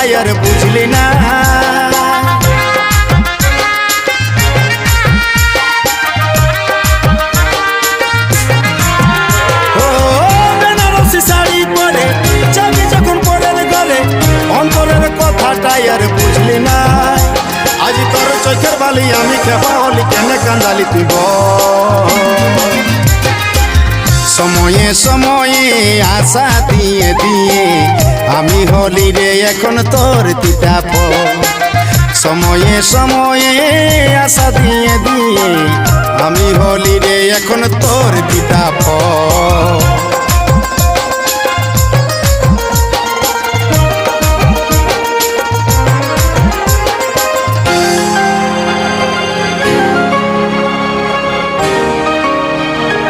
কথাটাই আর বুঝলি না। ও বেনারসি শাড়ি পরে যাবি যখন পরের ঘরে, অন্তরের কথাটাই আর বুঝলি না। আজ তোর চোখের বালি আমি খেপা হলি, কেন কান্দালি তুই বল? সময়ে সময়ে আশা দিয়ে দিয়ে আমি হলি রে এখন তোর তিতা ফল। সময়ে সময়ে আশা দিয়ে দিয়ে আমি হলি রে এখন তোর তিতা ফল।